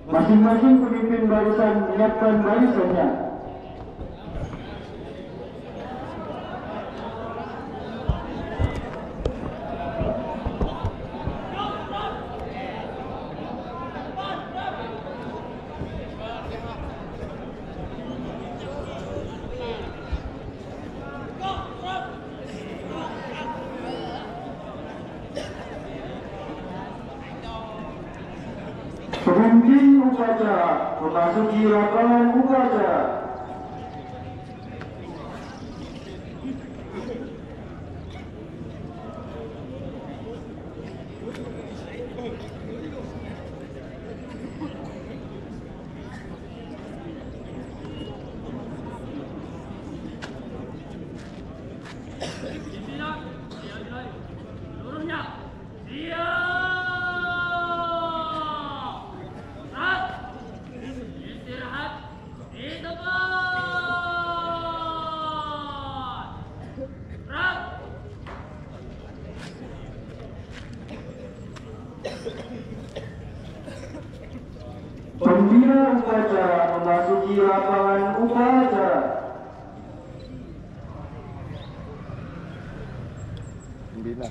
Masing-masing pemimpin barisan menyiapkan barisannya. Pemimpin upacara memasuki lapangan upacara. Seluruhnya siap. Pembina upacara memasuki lapangan upacara. Pembina.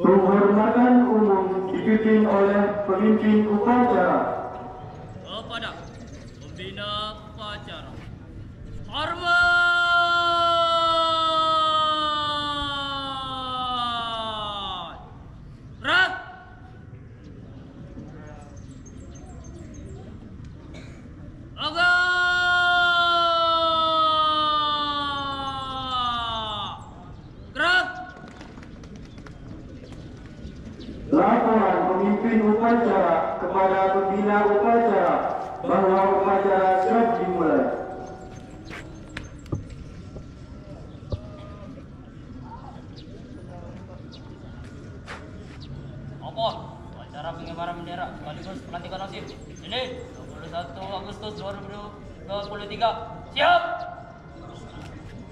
Penghormatan umum dipimpin oleh pemimpin upacara. Kepada pembina upacara, hormat. Gerak. Laporan pemimpin upacara kepada pembina upacara bahwa upacara siap dimulai. Apa? Acara pengibaran bendera sekaligus pelantikan nasib Senin 21 Agustus 2023. Siap.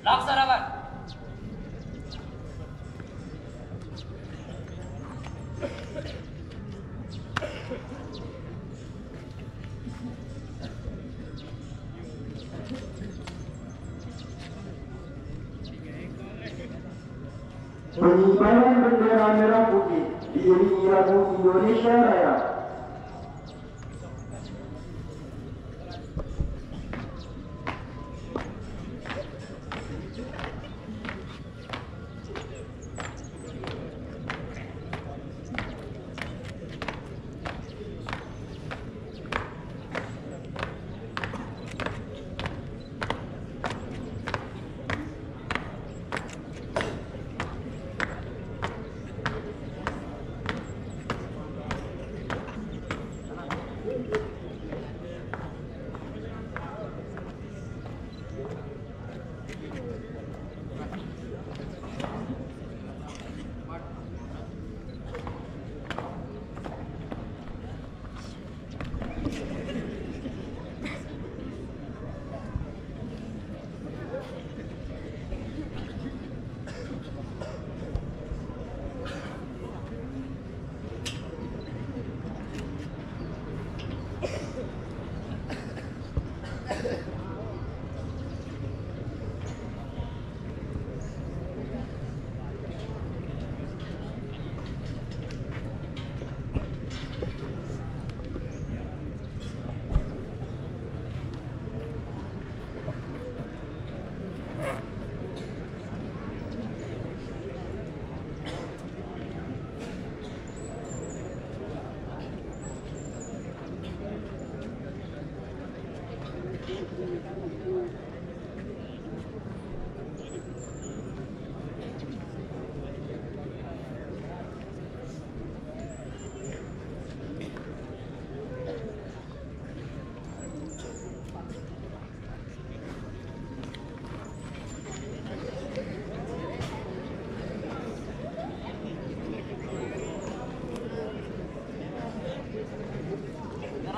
Laksanakan. Pengibaran bendera merah putih diiringi lagu Indonesia Raya.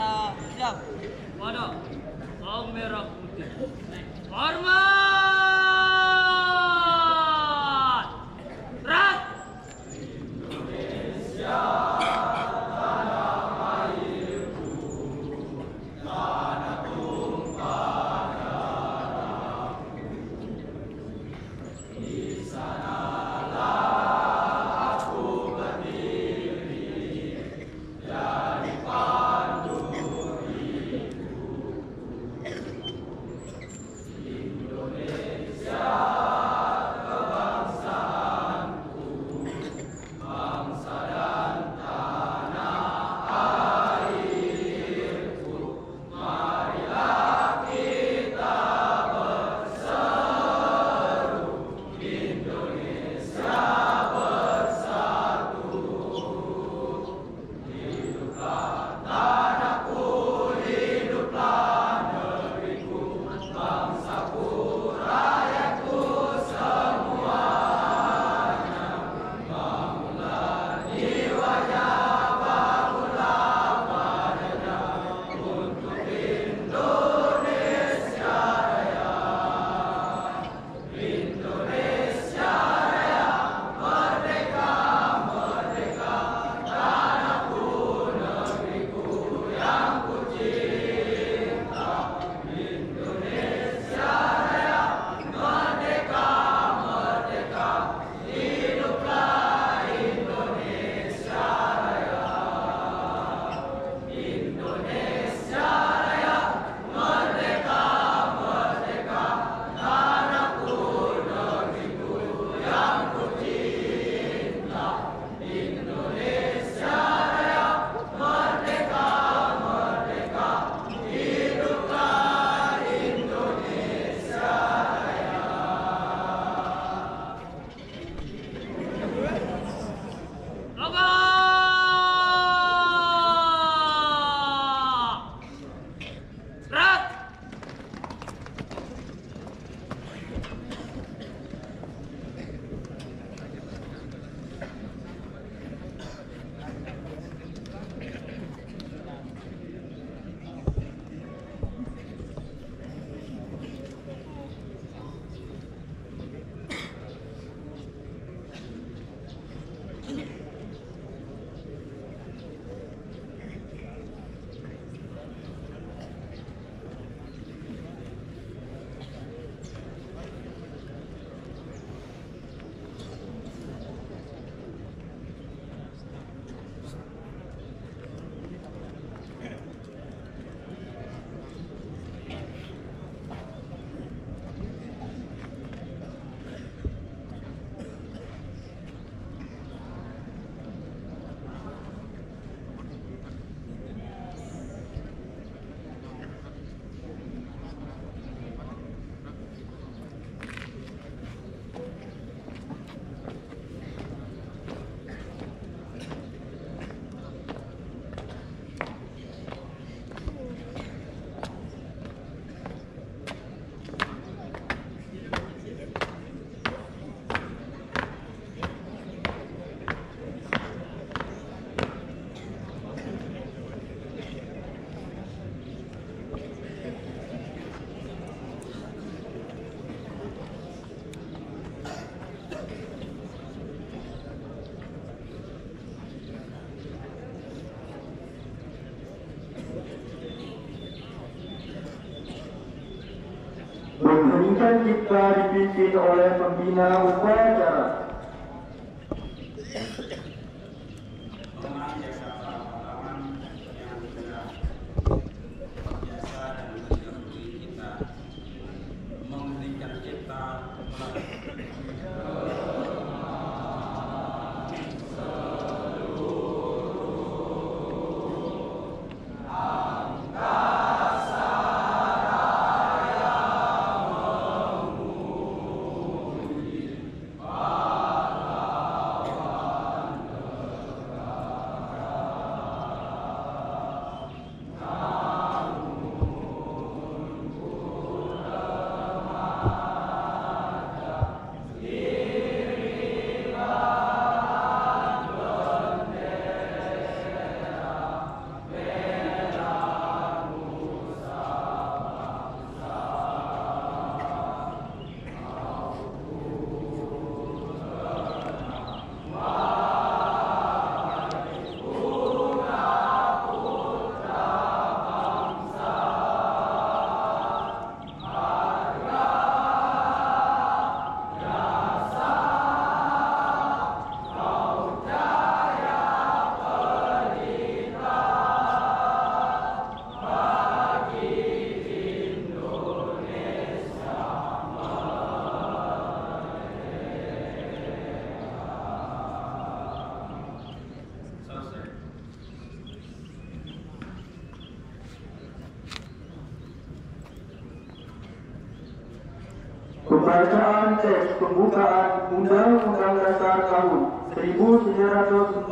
upacara. Siap. Pada bawang merah putih. Hormat. Rat. Pengheningkan cipta dipimpin oleh pembina upacara. Amen. Pembacaan teks pembukaan Undang-Undang Dasar tahun 1945.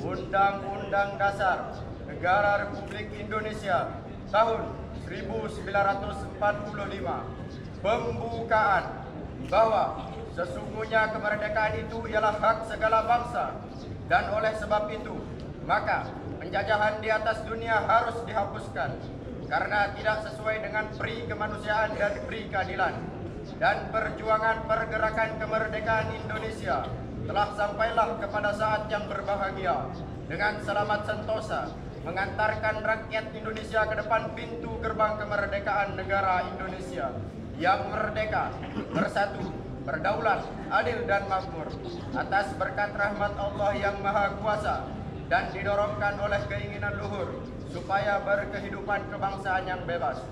Undang-Undang Dasar Negara Republik Indonesia tahun 1945. Pembukaan bahwa sesungguhnya kemerdekaan itu ialah hak segala bangsa, dan oleh sebab itu maka penjajahan di atas dunia harus dihapuskan karena tidak sesuai dengan pri kemanusiaan dan pri keadilan. Dan perjuangan pergerakan kemerdekaan Indonesia telah sampailah kepada saat yang berbahagia dengan selamat sentosa mengantarkan rakyat Indonesia ke depan pintu gerbang kemerdekaan negara Indonesia yang merdeka, bersatu, berdaulat, adil dan makmur atas berkat rahmat Allah yang Maha Kuasa dan didorongkan oleh keinginan luhur supaya berkehidupan kebangsaan yang bebas.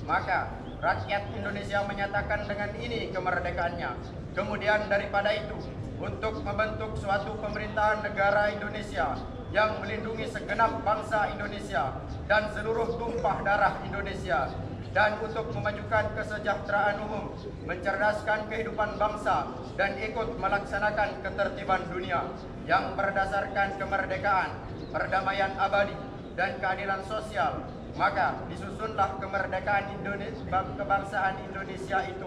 Maka rakyat Indonesia menyatakan dengan ini kemerdekaannya. Kemudian daripada itu, untuk membentuk suatu pemerintahan negara Indonesia yang melindungi segenap bangsa Indonesia dan seluruh tumpah darah Indonesia, dan untuk memajukan kesejahteraan umum, mencerdaskan kehidupan bangsa, dan ikut melaksanakan ketertiban dunia yang berdasarkan kemerdekaan, perdamaian abadi, dan keadilan sosial. Maka disusunlah kemerdekaan kebangsaan Indonesia itu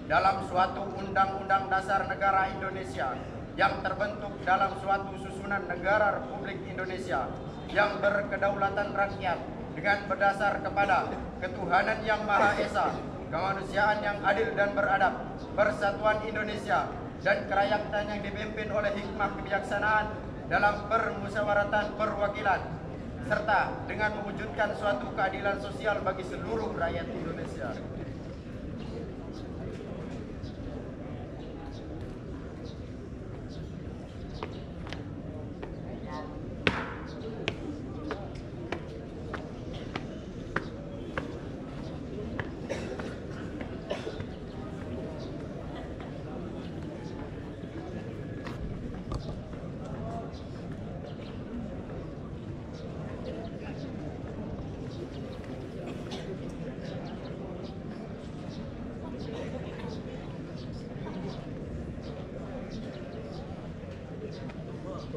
dalam suatu Undang-Undang Dasar Negara Indonesia yang terbentuk dalam suatu susunan negara Republik Indonesia yang berkedaulatan rakyat dengan berdasar kepada ketuhanan yang Maha Esa, kemanusiaan yang adil dan beradab, persatuan Indonesia, dan kerakyatan yang dipimpin oleh hikmah kebijaksanaan dalam permusyawaratan perwakilan, serta dengan mewujudkan suatu keadilan sosial bagi seluruh rakyat Indonesia.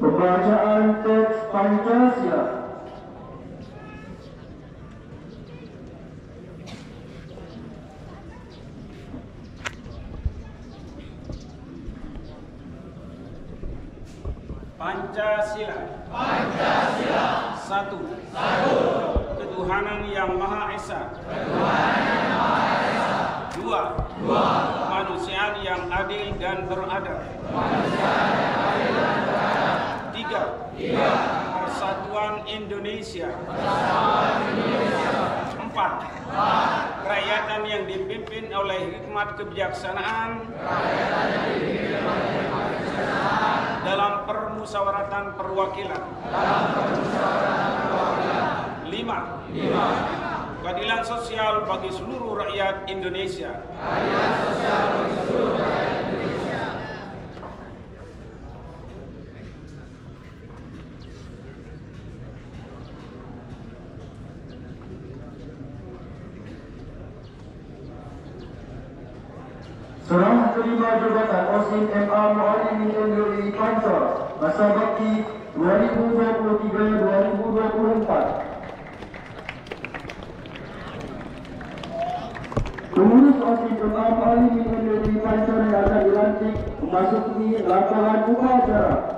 Pembacaan teks Pancasila. Pancasila. Pancasila. Satu. Ketuhanan yang Maha Esa. Dua. Kemanusiaan yang adil dan beradab. Tiga. Persatuan Indonesia. Empat. Kerakyatan yang dipimpin oleh hikmat kebijaksanaan dalam permusyawaratan perwakilan. Lima. Keadilan sosial bagi seluruh rakyat Indonesia. Serah terima jabatan Osin MA Muallimin MUI Pancor masa bakti 2023-2024. Pengurus Osin MA Muallimin MUI Pancor yang akan dilantik memasuki lapangan upacara.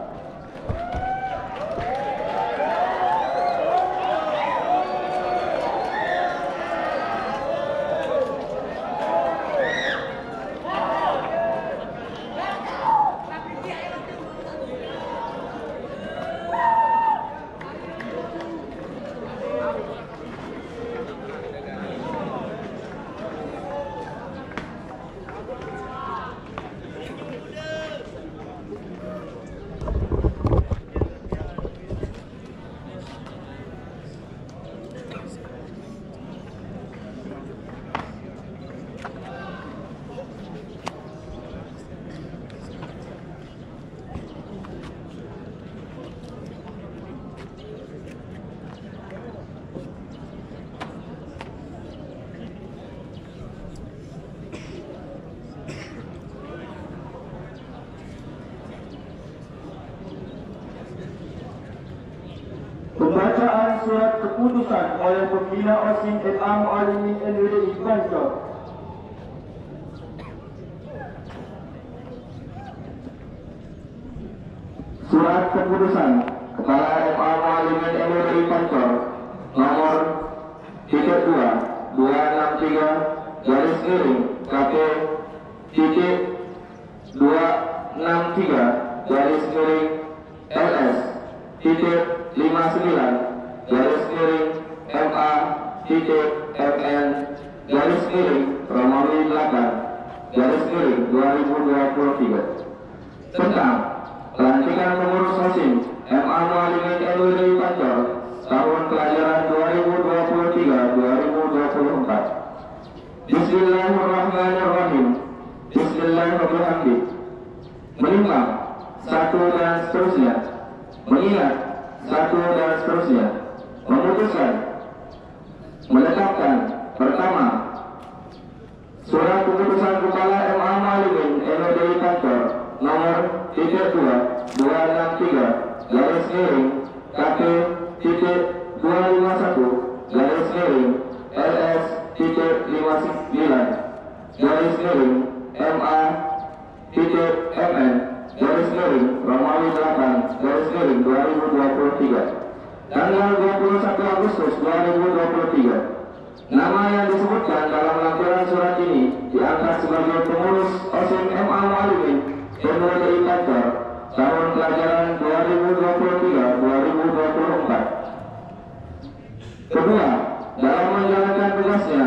Pembacaan surat keputusan oleh Pembina OSIN MA Muallimin NWDI Bancor. Surat keputusan Kepala MA Muallimin NWDI Bancor nomor 263 garis miring KP titik 263 garis miring LS titik 59 garis miring MA titik MN garis miring Romawi 8 garis miring 2023 tentang pelantikan pengurus OSIN MA Muallimin NWDI Bancor tahun pelajaran 2023-2024. Bismillahirrahmanirrahim. Bismillahirrahmanirrahim. Menimbang satu dan seterusnya, mengingat satu dan seterusnya, memutuskan, menetapkan pertama surat keputusan Kepala MA Muallimin NWDI Bancor nomor 263 garis miring KP titik 251 garis miring LS titik 59 garis miring MA titik MN garis miring Romawi 8 garis miring 2023 tanggal 21 Agustus 2023. Nama yang disebutkan dalam lampiran surat ini diangkat sebagai pengurus OSIN MA Muallimin NWDI Bancor tahun pelajaran 2023-2024. Kedua, dalam menjalankan tugasnya,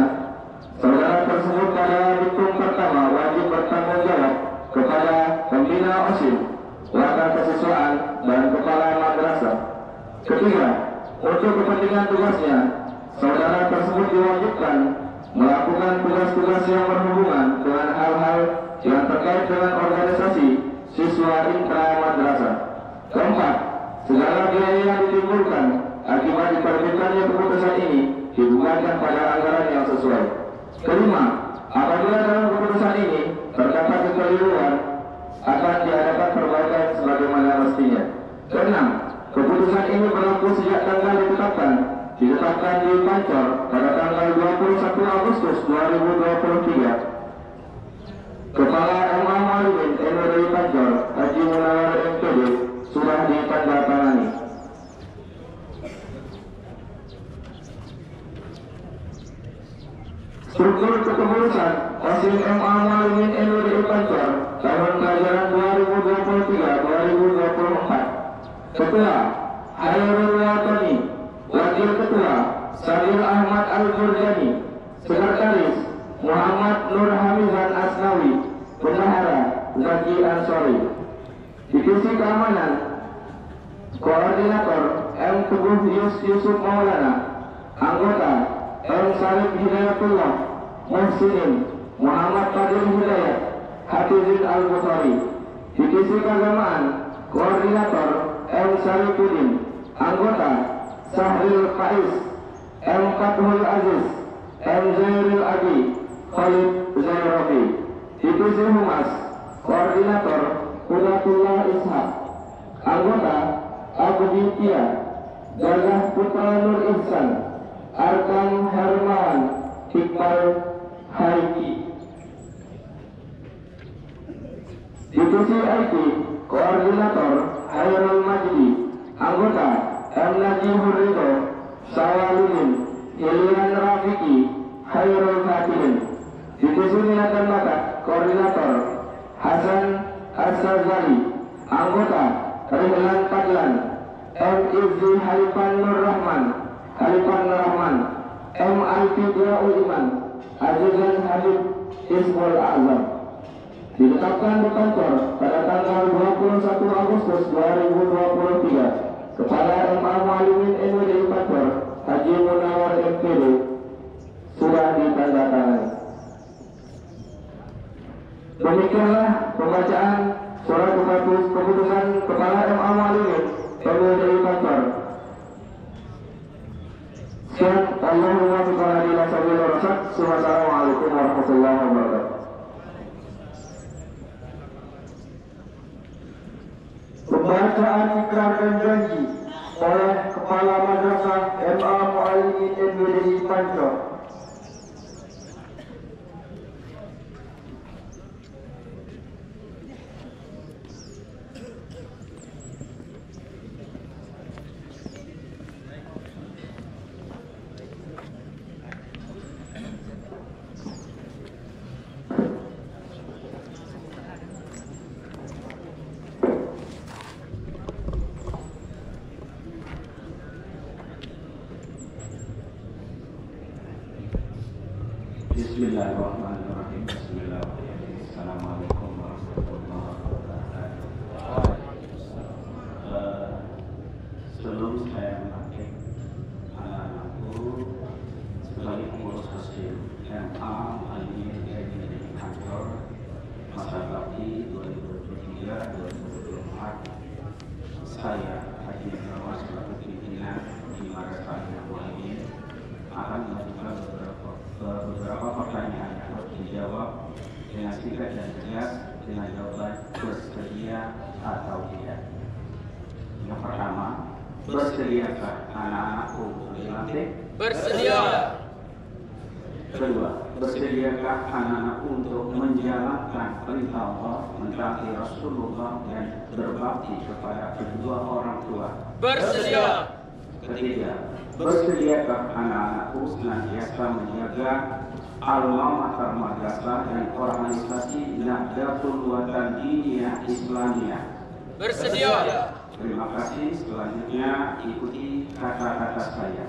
saudara tersebut pada diktum pertama wajib bertanggung jawab kepada pembina OSIN, wakil kesiswaan, dan kepala madrasah. Ketiga, untuk kepentingan tugasnya, saudara tersebut diwajibkan melakukan tugas-tugas yang berhubungan dengan hal-hal yang terkait dengan organisasi siswa intra madrasah. Keempat, segala biaya yang ditimbulkan akibat diterbitkannya keputusan ini dibuatkan pada anggaran yang sesuai. Kelima, apabila dalam keputusan ini terdapat kekeliruan, akan diadakan perbaikan sebagaimana mestinya. Keenam, keputusan ini berlaku sejak tanggal ditetapkan di Bancor pada tanggal 21 Agustus 2023. Kepala MA Muallimin NWDI Bancor Haji Munawar MPD sudah ditandatangani. Struktur kepengurusan OSIN MA Muallimin NWDI Bancor tahun pelajaran 2023-2024. Ketua Hairul Watani, Wakil Ketua Sabil Ahmad Al-Jurjani, Sekretaris Muhammad Nur Hamizan Asnawi, Bendahara Zaki Ansori. Divisi Keamanan Koordinator M. Teguh Yusuf Maulana, Anggota M. Sarif Hidayatullah Muhsinin, Muhammad Fadil Hidayat, Hafizin Al-Bukhari. Divisi Keagamaan Koordinator M. Sarifuddin, Anggota Sahril Faiz, M. Fathul Aziz, M. Zairul Adi, Khalid Zairafi. Divisi Humas Koordinator Hudatullah Ishak, Anggota Abdi Tia, Gagah Putra Nur Ihsan, Arkam Hermawan, Iqbal Haiki. Divisi IT Koordinator Hairul Majdi, Anggota M. Najihur Ridho, Sawaludin, Ilian Rafiki, Hairul Fatihim. Divisi Minat dan Bakat Koordinator Hasan Arsazali, Anggota Rihlan Padlan, M. Izzi Halifan Nur Rahman, M. Al-Fidra'ul Iman, Azizan Habib Ismul Azam. Ditetapkan di Bancor pada tanggal 21 Agustus 2023. Kepala MA Muallimin NWDI Bancor Haji Munawar MPD sudah ditandatangani. Demikianlah pembacaan surat keputusan Kepala MA Muallimin NWDI Bancor. Sekian, Allahumma biqala ila sabil rasyad. Wassalamualaikum warahmatullahi wabarakatuh. Pembacaan ikrar dan janji oleh Kepala Madrasah MA Muallimin NWDI Pancor. Bismillahirrahmanirrahim. Bismillahirrahmanirrahim. Assalamualaikum warahmatullahi wabarakatuh. Sebelum saya melantik anak-anakku sebagai pengurus Kosdim MA Muallimin NWDI Pancor masa bakti 2023-2024, saya Haji Muhammad selaku pimpinan di Madrasah Muallimin akan melakukan beberapa pertanyaan yang harus dijawab dengan singkat dan jelas dengan jawaban bersedia atau tidak. Yang pertama, bersediakah anak-anakku dilantik? Bersedia. Kedua, bersediakah anak-anakku untuk menjalankan perintah Allah, mentaati Rasulullah dan berbakti kepada kedua orang tua? Bersedia. Ketiga, bersediakah anak-anakku senantiasa menjaga alma mater madrasah dan organisasi Nahdlatul Watan Diniyah Islamiyah? Bersedia. Terima kasih. Selanjutnya ikuti kata-kata saya.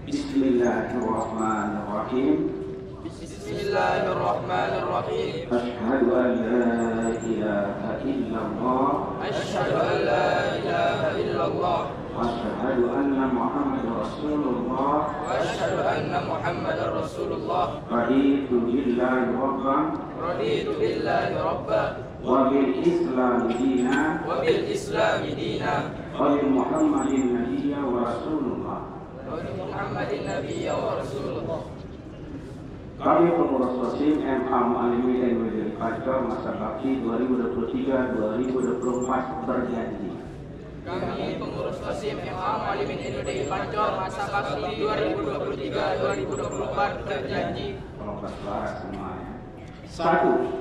Bismillahirrahmanirrahim. Bismillahirrahmanirrahim. Asyhadu an la ilaha illallah. Asyhadu an la ilaha illallah. Asyhadu anna Muhammadar Rasulullah. Asyhadu anna Muhammadar Rasulullah. Raditu billahi rabban. Raditu billahi rabban. Wa bil Islam dina. Wa bil Islam dina. Wa bi Muhammadin nabiyya wa rasulullah. Wa bi Muhammadin nabiyya wa rasulullah. Kami pengurus Kosdim MA Muallimin NWDI Pancor masa bakti 2023-2024 berjanji. Kami pengurus Kosdim MA Muallimin NWDI Pancor masa bakti 2023-2024 berjanji. Tolong bersuara semuanya. Satu.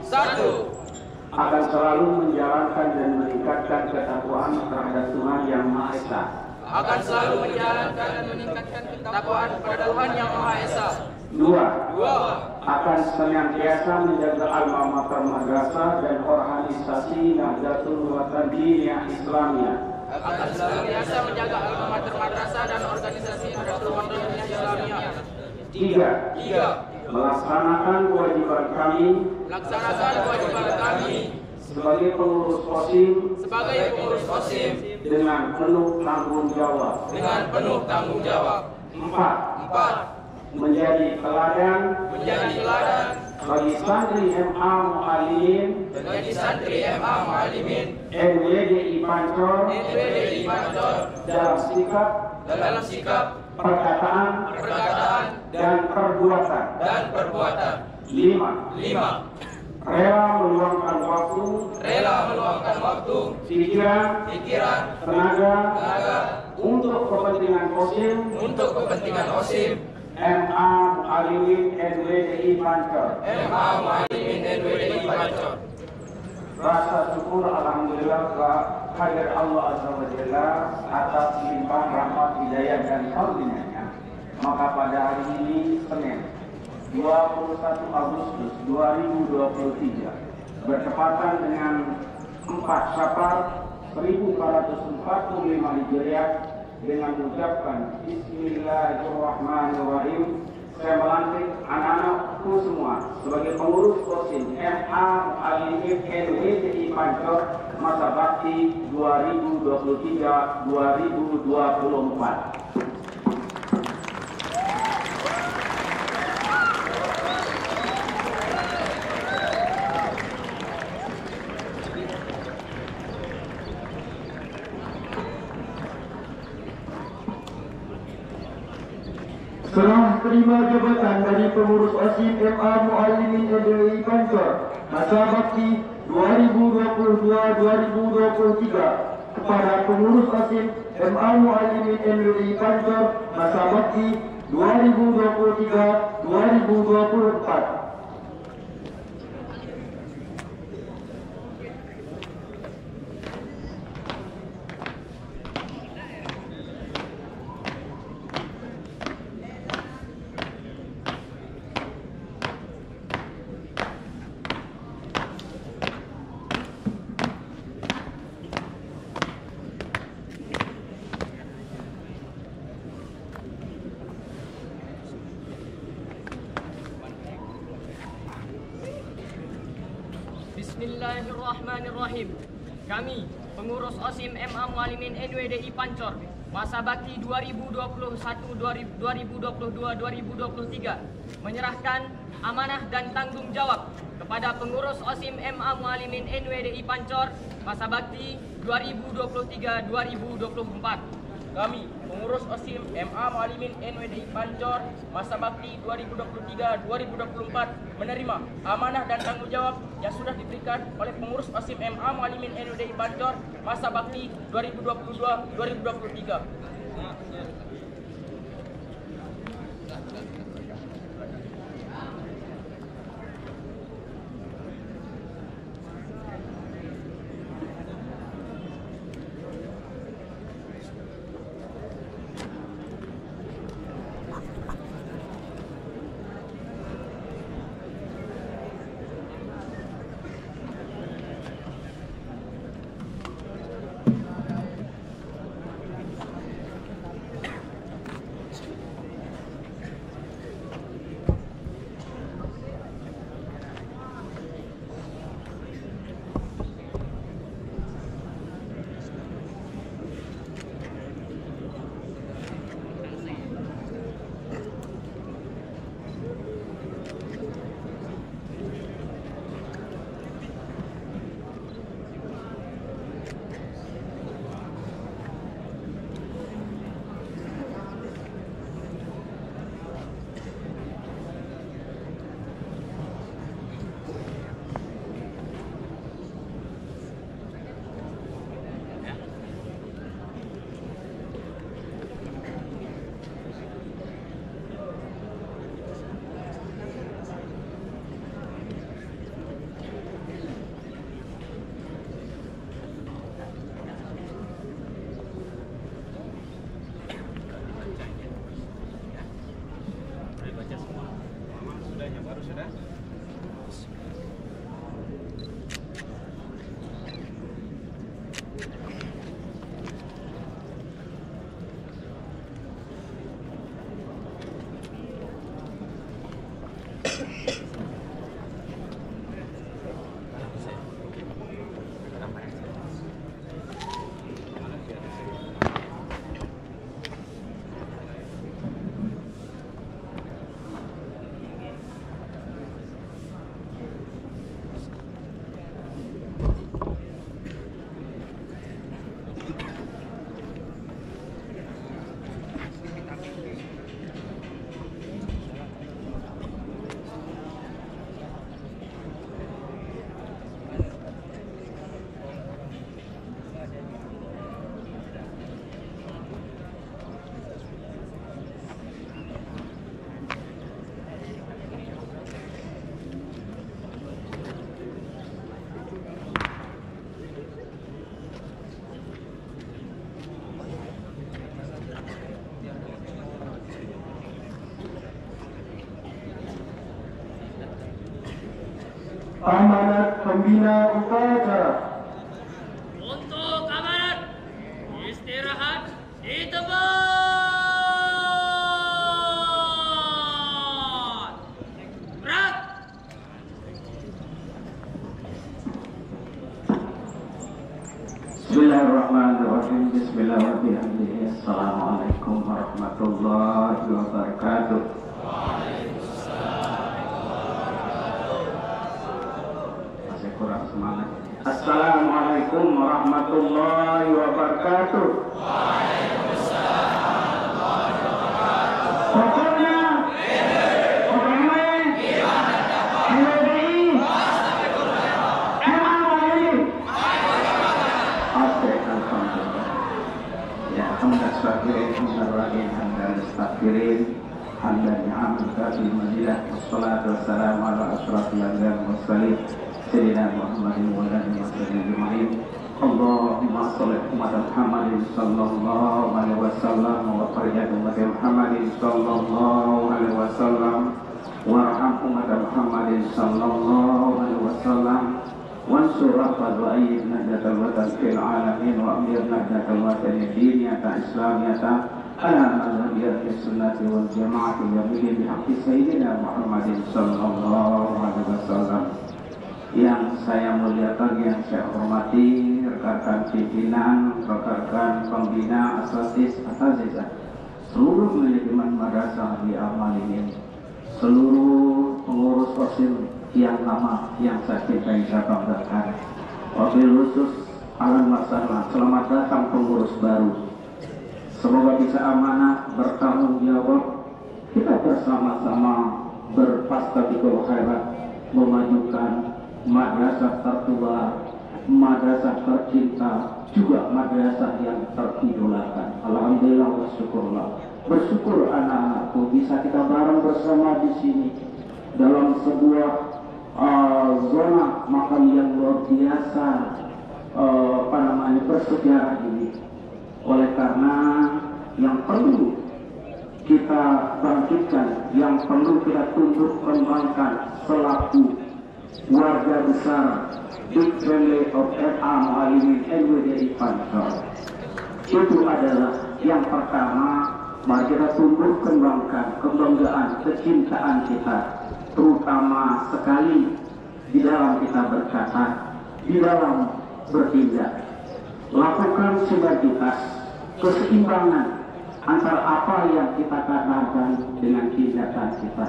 Akan selalu menjalankan dan meningkatkan ketakwaan terhadap Tuhan Yang Maha Esa. Akan selalu menjalankan dan meningkatkan ketakwaan kepada Tuhan Yang Maha Esa. 2. Akan senantiasa menjaga alma mater madrasah dan organisasi Nahdlatul Watan Diniyah Islamiyah. Akan senantiasa menjaga alma mater madrasah dan organisasi Nahdlatul Watan Diniyah Islamiyah. 3. Melaksanakan kewajiban kami sebagai pengurus Kosdim dengan penuh tanggung jawab. 4. Menjadi teladan bagi santri MA Muallimin NWDI Pancor dalam sikap, perkataan dan perbuatan. 5. Rela meluangkan waktu, pikiran, tenaga untuk kepentingan Kosdim MA Muallimin NWDI Pancor. Rasa syukur alhamdulillah kehadirat Allah Azza wa Jalla atas limpahan rahmat hidayah dan karunia-Nya. Maka pada hari ini Senin 21 Agustus 2023 bertepatan dengan 4 Syawal 1445 Hijriah, dengan mengucapkan Bismillahirrahmanirrahim, saya melantik anak-anakku semua sebagai pengurus Kosdim MA Muallimin NWDI Pancor masa bakti 2023-2024. Setelah terima jabatan dari pengurus OSIS MA Muallimin NWDI Pancor masa bakti 2022-2023, kepada pengurus OSIM MA Muallimin NWDI Pancor masa bakti 2023-2024. Bismillahirrahmanirrahim. Kami, pengurus OSIM MA Muallimin NWDI Pancor, masa bakti 2021-2022-2023, menyerahkan amanah dan tanggung jawab kepada pengurus OSIM MA Muallimin NWDI Pancor, masa bakti 2023-2024. Kami, pengurus OSIM MA Muallimin NWDI Pancor, masa bakti 2023-2024 menerima amanah dan tanggung jawab yang sudah diberikan oleh pengurus OSIM MA Muallimin NWDI Pancor, masa bakti 2022-2023. Amanat pembina upacara. Untuk amanat, istirahat di tempat. Gerak. Bismillahirrahmanirrahim. Bismillahirrahmanirrahim. Assalamualaikum warahmatullahi wabarakatuh. Kurang semangat. Assalamualaikum warahmatullahi wabarakatuh. Waalaikumsalam warahmatullahi wabarakatuh. Pokoknya, pokoknya, NWDI, MA Muallimin. Alhamdulillah. الشاكرين حمد الراحمين حمد المستغفرين حمد النعم الكافي المزيدة والصلاة والسلام على أشرف الأنبياء والمرسلين سيدنا محمد وعلى آله وصحبه أجمعين. اللهم صل على محمد صلى الله عليه وسلم وبارك أمة محمد صلى الله عليه وسلم وارحم أمة محمد صلى الله عليه وسلم وانصر رفض وأيد نهجة الوطن في العالمين وأمير نهجة الوطن الدينية إسلامية على مذهب أهل السنة والجماعة اليمين بحق سيدنا محمد صلى الله عليه وسلم. Yang saya muliakan, yang saya hormati rekan-rekan pimpinan, rekan-rekan pembina, asatis, asatizah, seluruh manajemen madrasah di Al-Mualimin, seluruh pengurus OSIM yang lama, yang saya cintai, saya banggakan. Wabil khusus alam masalah, selamat datang pengurus baru. Semoga bisa amanah, bertanggung jawab. Kita bersama-sama berfastabiqul khairat, memajukan madrasah tertua, madrasah tercinta, juga madrasah yang teridolakan. Alhamdulillah wa syukurlah. Bersyukur anak-anakku bisa kita bareng bersama di sini dalam sebuah zona makam yang luar biasa, bersejarah ini. Oleh karena yang perlu kita bangkitkan, yang perlu kita tumbuh kembangkan selaku warga besar Big Family of MA Mualimin NWDI Pancor, itu adalah yang pertama, mari kita tumbuh kembangkan kebanggaan, kecintaan kita, terutama sekali di dalam kita berkata, di dalam bertindak. Lakukan sinergitas, keseimbangan antara apa yang kita katakan dengan tindakan kita.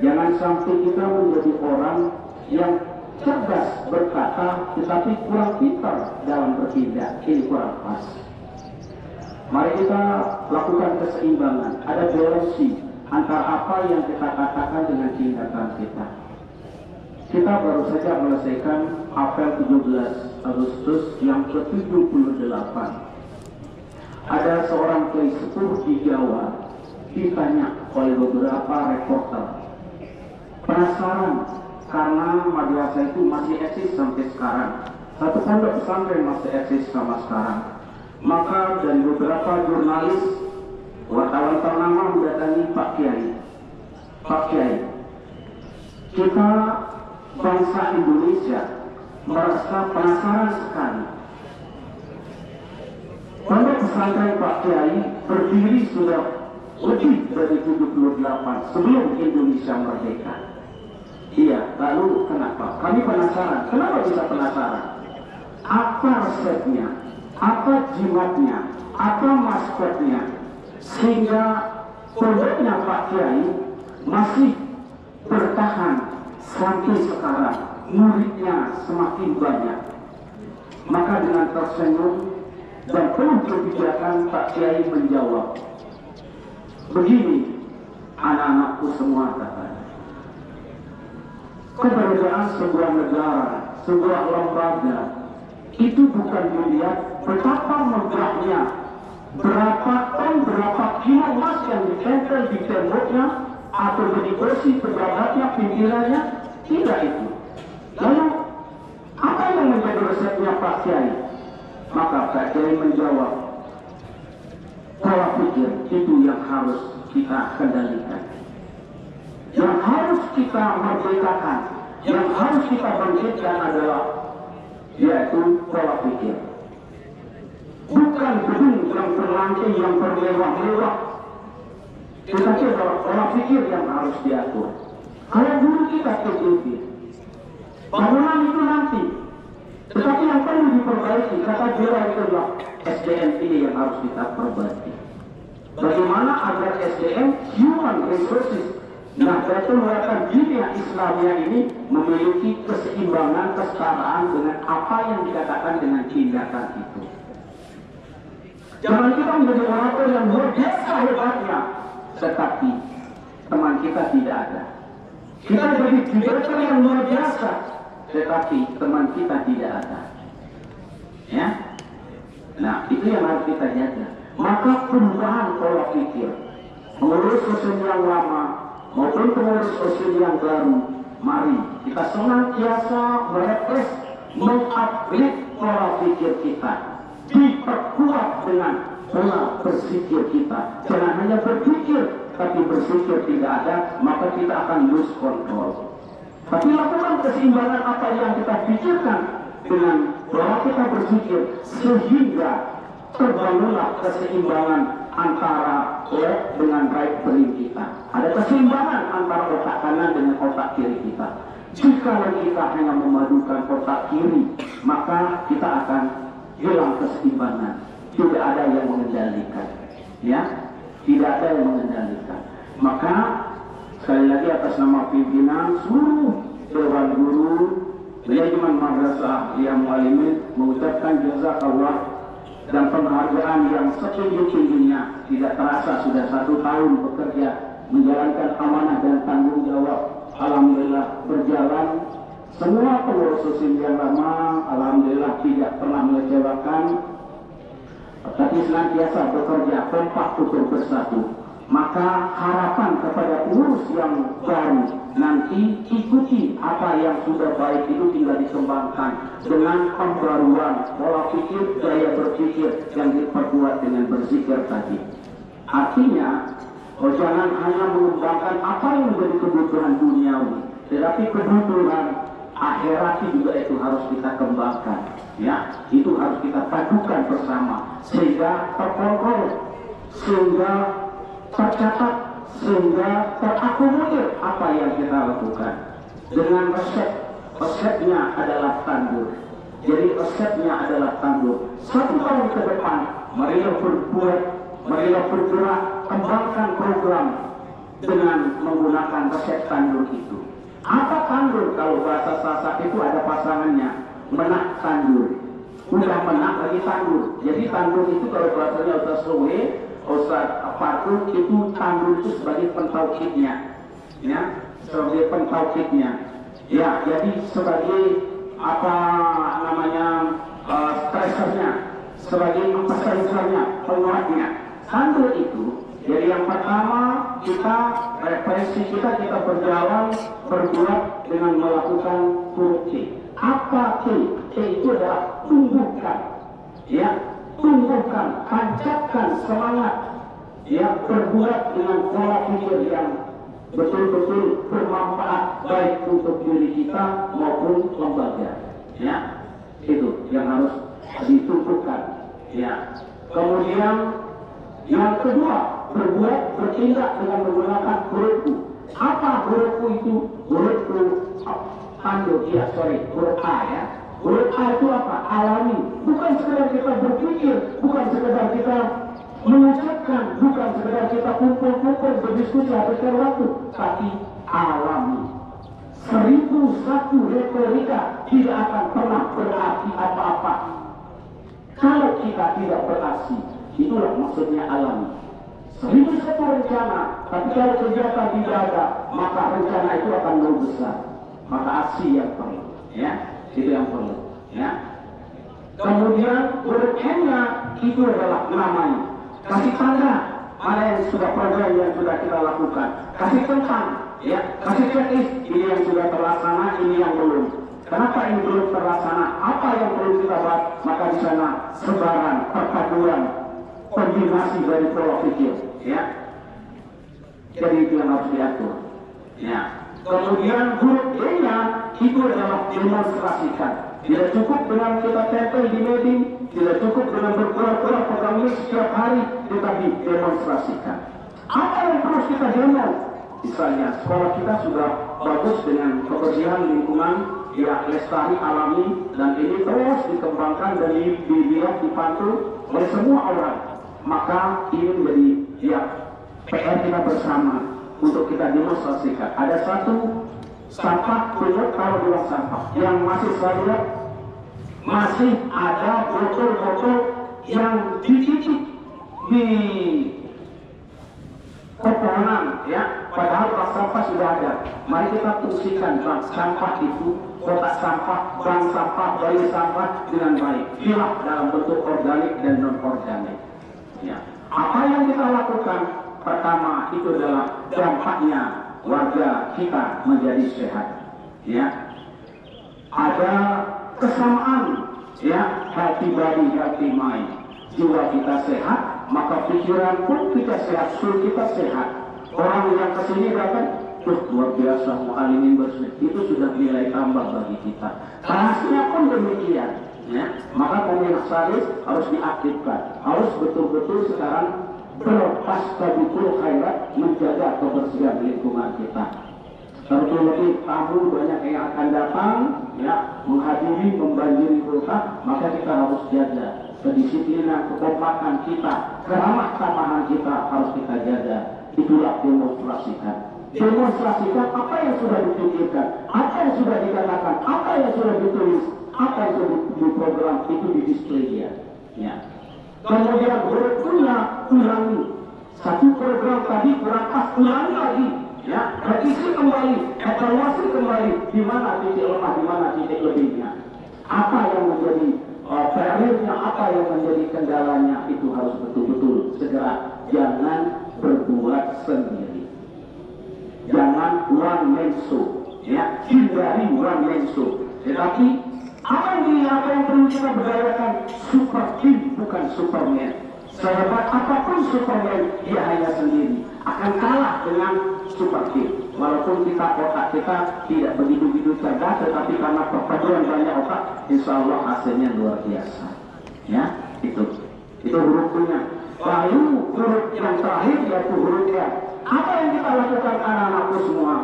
Jangan sampai kita menjadi orang yang cerdas berkata tetapi kurang pintar dalam bertindak. Ini kurang pas. Mari kita lakukan keseimbangan, ada balansi antara apa yang kita katakan dengan tindakan kita. Kita baru saja menyelesaikan apel 17 Agustus yang ke-78. Ada seorang kiai sepuh di Jawa ditanya oleh beberapa reporter, penasaran karena madrasah itu masih eksis sampai sekarang, satu pondok pesantren masih eksis sama sekarang. Maka dari beberapa jurnalis, wartawan ternama mendatangi Pak Kiai. Pak Kiai, kita bangsa Indonesia merasa penasaran sekali. Pondok pesantren Pak Kiai berdiri sudah lebih dari 78 sebelum Indonesia merdeka. Iya, lalu kenapa? Kami penasaran. Kenapa bisa penasaran? Apa resepnya? Apa jimatnya? Apa maskotnya? Sehingga pondoknya Pak Kiai masih bertahan sampai sekarang, muridnya semakin banyak. Maka dengan tersenyum dan penuh kebijakan Pak Kiai menjawab, begini anak-anakku semua, katanya, keberadaan sebuah negara, sebuah lembaga itu bukan dilihat betapa megahnya, berapa ton, berapa kilo emas yang ditempel di temboknya atau di kursi pejabatnya, pimpinannya, tidak itu. Lalu apa yang menjadi resepnya Pak Kiai? Maka Pak Kiai menjawab, pola pikir itu yang harus kita kendalikan, yang harus kita merdekakan, yang harus kita bangkitkan adalah yaitu pola pikir. Bukan gedung yang berlantai, yang bermewah-mewah, tetapi adalah pola pikir yang harus diatur. Kalau dulu kita pikir bangunan itu nanti, tetapi yang perlu diperbaiki, kata Jira itu adalah SDM ini yang harus kita perbaiki. Bagaimana agar SDM, human resources, Nahdlatul Ulama Dunia Islamiyah ini memiliki keseimbangan, kesetaraan dengan apa yang dikatakan dengan tindakan itu. Jangan kita menjadi orator yang luar biasa hebatnya, tetapi teman kita tidak ada. Kita jadi direktur yang luar biasa, tetapi teman kita tidak ada. Ya, nah itu yang harus kita jaga. maka perubahan pola pikir pengurus OSIM yang lama maupun pengurus OSIM yang baru, mari kita senantiasa merefresh, mengupgrade pola pikir kita, diperkuat dengan pola berpikir kita. Jangan hanya berpikir tapi berpikir tidak ada, maka kita akan lose control. Tapi lakukan keseimbangan apa yang kita pikirkan dengan bahwa kita berpikir, sehingga terbangunlah keseimbangan antara left dengan right brain kita. Ada keseimbangan antara otak kanan dengan otak kiri kita. Jika kita hanya memadukan otak kiri, maka kita akan hilang keseimbangan. Tidak ada yang mengendalikan, ya, tidak ada yang mengendalikan. Maka sekali lagi atas nama pimpinan seluruh dewan guru manajemen madrasah yang mualimin mengucapkan jazakallah dan penghargaan yang setinggi-tingginya. Tidak terasa sudah 1 tahun bekerja menjalankan amanah dan tanggung jawab. Alhamdulillah berjalan. Semua pengurus OSIM yang lama alhamdulillah tidak pernah mengecewakan, tapi senantiasa bekerja kompak untuk bersatu. Maka harapan kepada pengurus yang baru nanti ikuti apa yang sudah baik itu tinggal dikembangkan dengan pembaruan pola pikir, gaya berpikir yang diperkuat dengan berzikir tadi. Artinya, jangan hanya mengembangkan apa yang menjadi kebutuhan duniawi, tetapi kebutuhan akhirat juga itu harus kita kembangkan. Ya, itu harus kita padukan bersama sehingga terkontrol, sehingga tercatat, sehingga terakomodir apa yang kita lakukan dengan resep. Resepnya adalah tandur. Jadi resepnya adalah tandur. 1 tahun ke depan, marilah berbuat, marilah bergerak, kembangkan program dengan menggunakan resep tandur itu. Apa tandur? Kalau bahasa Sasak itu ada pasangannya, menak tandur. Udah menak lagi tandur. Jadi tandur itu kalau bahasanya Ustaz Sowe, Ustaz Fatul, itu tandur itu sebagai pentaukidnya, ya, sebagai pentaukidnya. Ya, jadi sebagai apa namanya stressernya, sebagai stressernya, penguatnya. Tandur itu. Jadi yang pertama kita referensi kita berjalan berbuat dengan melakukan huruf C. Apa C? C itu adalah tumbuhkan, ya, tumbuhkan, tancapkan semangat, ya, berbuat dengan pola pikir yang betul-betul bermanfaat baik untuk diri kita maupun lembaga, ya, itu yang harus ditumbuhkan, ya. Kemudian yang kedua, berbuat, bertindak dengan menggunakan huruf U. Apa huruf U itu? Huruf U tandur, ya, huruf A, ya. Huruf A itu apa? Alami. Bukan sekedar kita berpikir, bukan sekedar kita mengucapkan, bukan sekedar kita kumpul-kumpul berdiskusi habiskan waktu, tapi alami. 1001 retorika tidak akan pernah berarti apa-apa kalau kita tidak beraksi. Itulah maksudnya alami. 1001 rencana, tapi kalau kegiatan tidak ada, maka rencana itu akan membesar. Maka aksi yang perlu, ya, itu yang perlu, ya. Kemudian huruf N-nya itu adalah namanya. Kasih tanda mana yang sudah program yang sudah kita lakukan. Kasih tentang, ya, kasih checklist, ini yang sudah terlaksana, ini yang belum. Kenapa ini belum terlaksana? Apa yang perlu kita buat? Maka di sana sebaran, perpaduan, kombinasi dari pola pikir, ya. Jadi itu yang harus diatur, ya. Kemudian huruf D-nya itu adalah demonstrasikan. Tidak cukup dengan kita tempel di meeting, tidak cukup dengan berpura-pura pegang list setiap hari, tetapi demonstrasikan. Apa yang terus kita demo? Misalnya sekolah kita sudah bagus dengan kebersihan lingkungan, ya, lestari alami, dan ini terus dikembangkan dan dilihat, dipantau oleh semua orang. Maka ini menjadi, ya, PR kita bersama untuk kita demonstrasikan. Ada satu sampah pungut kalau buang sampah yang masih saya lihat masih ada botol-botol yang dititik di pepohonan, ya, padahal bank sampah sudah ada. Mari kita fungsikan bank sampah itu, kotak sampah, bank sampah, bayi sampah dengan baik, pilah dalam bentuk organik dan non organik. Ya. Apa yang kita lakukan? Pertama itu adalah dampaknya warga kita menjadi sehat. Ya. Ada kesamaan, ya, healthy body, healthy mind. Jiwa kita sehat, maka pikiran pun kita sehat, soul kita sehat. Orang yang kesini datang, luar biasa, mu'alimin bersih, itu sudah nilai tambah bagi kita. Rasanya pun demikian. Ya. Maka komisaris harus diaktifkan, harus betul-betul sekarang berlepas tabikul khairat, menjaga kebersihan lingkungan kita. Terlebih tamu banyak yang akan datang, ya, menghadiri, membanjiri kota, maka kita harus jaga kedisiplinan, kekompakan kita, keramah tamahan kita harus kita jaga. Itulah demonstrasikan. Demonstrasikan apa yang sudah dipikirkan, apa yang sudah dikatakan, apa yang sudah ditulis, apa yang sudah diprogram, itu di display dia. Ya. Kemudian berikutnya ulangi. Satu program tadi kurang pas, ulangi lagi. Ya, revisi kembali, evaluasi kembali, di mana titik lemah, di mana titik lebihnya. Apa yang menjadi barriernya, apa yang menjadi kendalanya, itu harus betul-betul segera. Jangan berbuat sendiri. Jangan one man show, ya, hindari one man show. Tetapi apa yang perlu kita berdayakan? Super team, bukan Superman. Sehebat apapun Superman, dia hanya sendiri, akan kalah dengan super team. Walaupun otak kita tidak begitu cerdas, tetapi karena perpaduan banyak otak, insya Allah hasilnya luar biasa. Ya, itu hurufnya. Lalu huruf yang terakhir yaitu huruf ya. Apa yang kita lakukan anak-anakku semua?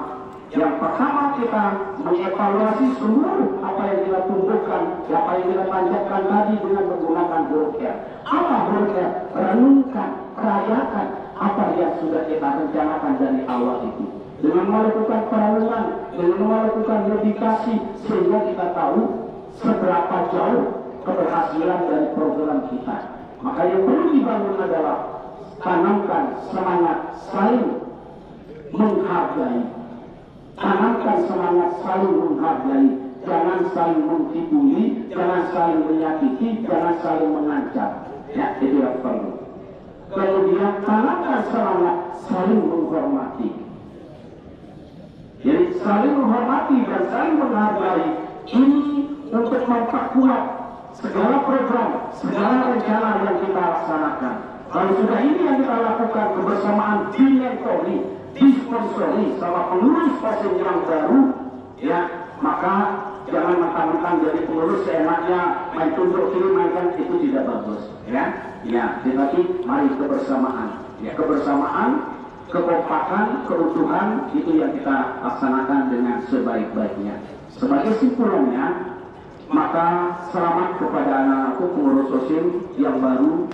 Yang pertama kita mengevaluasi seluruh apa yang kita tumbuhkan, apa yang kita panjatkan tadi dengan menggunakan huruf ya. Apa huruf ya? Renungkan, rayakan apa yang sudah kita rencanakan dari awal itu. Dengan melakukan perenungan, dengan melakukan meditasi, sehingga kita tahu seberapa jauh keberhasilan dari program kita. Maka yang perlu dibangun adalah tanamkan semangat saling menghargai. Tanamkan semangat saling menghargai, jangan saling menghibuli, jangan saling menyakiti, jangan saling mengancam. Ya, itu yang perlu. Kemudian tanamkan semangat saling menghormati. Jadi saling menghormati dan saling menghargai ini untuk memperkuat segala program, segala rencana yang kita laksanakan. Kalau sudah ini yang kita lakukan kebersamaan dimentori, disponsori sama pengurus OSIM yang baru, ya, maka jangan mentang-mentang jadi pengurus seenaknya main tunduk kiri mainkan, itu tidak bagus, ya. Ya, tetapi mari kebersamaan, ya, kebersamaan, kekompakan, keutuhan itu yang kita laksanakan dengan sebaik-baiknya. Sebagai simpulannya, maka selamat kepada anak-anakku pengurus OSIM yang baru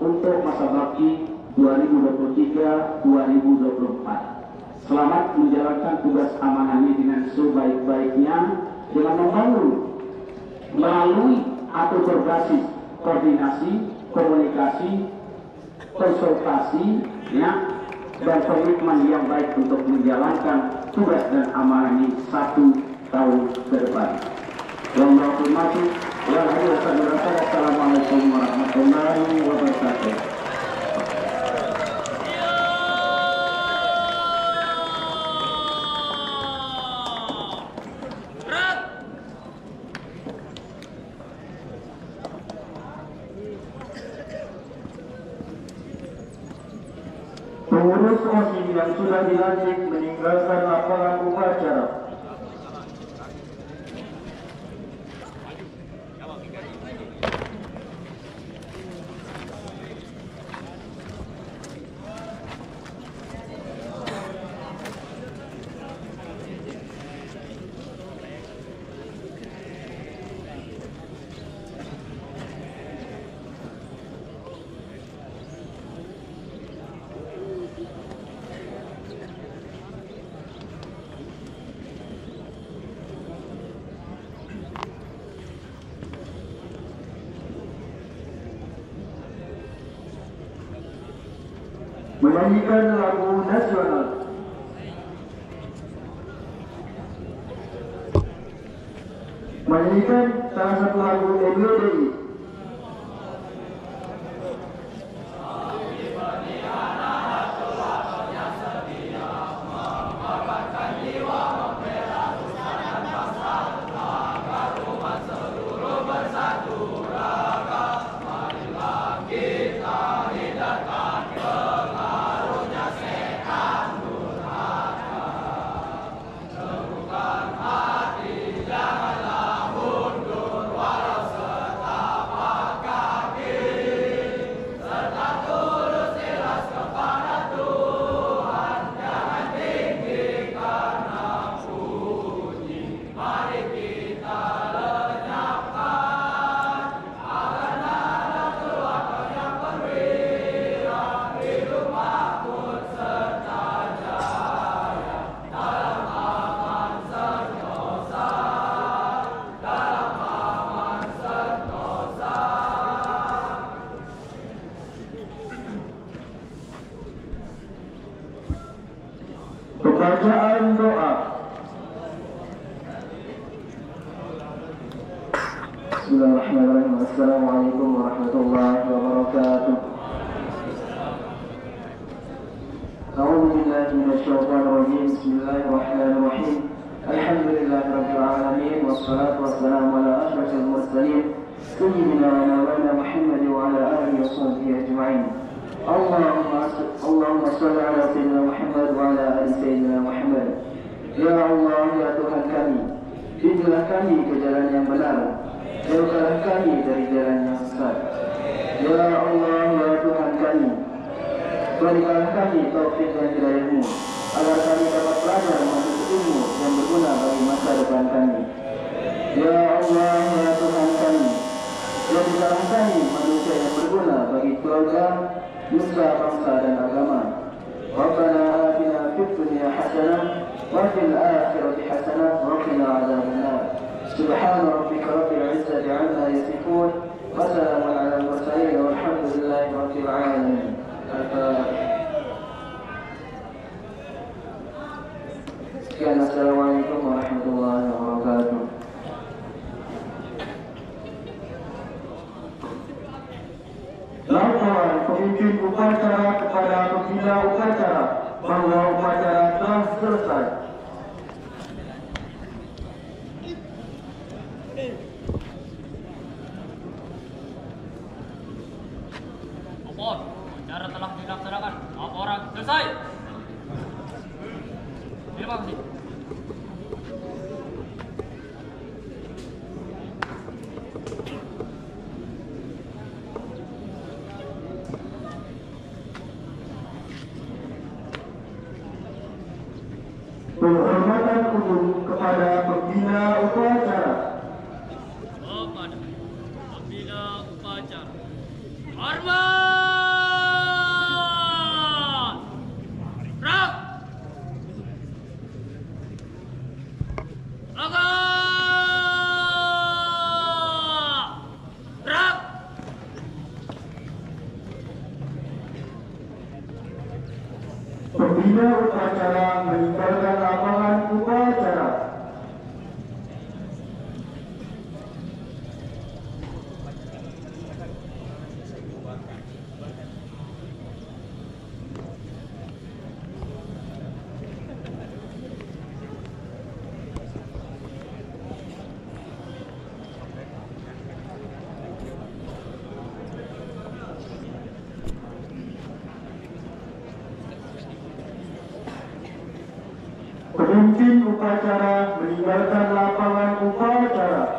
untuk masa bakti 2023-2024. Selamat menjalankan tugas amanah ini dengan sebaik-baiknya, dengan membangun melalui atau berbasis koordinasi, komunikasi, konsultasi, ya, dan komitmen yang baik untuk menjalankan tugas dan amanah ini 1 tahun ke depan. Wassalamualaikum warahmatullahi wabarakatuh. Pengurus OSIM yang sudah dilantik meninggalkan lapangan upacara. Menyanyikan lagu nasional. Menyanyikan salah satu lagu NWDI. Pembacaan doa. Bismillahirrahmanirrahim. Assalamualaikum warahmatullahi wabarakatuh. A'udzu billahi minasyaitonir rajim. Bismillahirrahmanirrahim. Alhamdulillahirabbil alamin wassalatu wassalamu ala asyrafil mursalin sayyidina wa maulana Muhammad wa ala alihi wa sahbihi ajma'in. Allahumma shalli ala sayyidina Muhammad wa ala ali sayyidina Muhammad. Ya Allah, ya Tuhan kami, tunjuklah kami ke jalan yang benar, jauhkanlah kami dari jalan yang sesat. Ya Allah, ya Tuhan kami, berikanlah kami taufik dan hidayah-Mu agar kami dapat belajar menuntut ilmu yang berguna bagi masa depan kami. Ya Allah, ya Tuhan kami, jadikanlah kami manusia yang berguna bagi keluarga, nusa, bangsa dan agama. Rabbana atina fid dunya hasanah wa fil akhirati hasanah wa qina adzaban nar. Subhana rabbika rabbil izzati amma yasifun wa salamun alal mursalin walhamdulillahi rabbil alamin. Sekian, assalamualaikum warahmatullahi wabarakatuh. Laporan pemimpin upacara kepada pembina upacara bahwa upacara telah selesai. Lapor, upacara telah dilaksanakan. Laporan selesai. Terima kasih. Penghormatan umum kepada pembina upacara. Kepada pembina upacara. Hormat! Rak! Laga! Rak! Pembina upacara meninggalkan lapangan upacara. Pemimpin upacara meninggalkan lapangan upacara.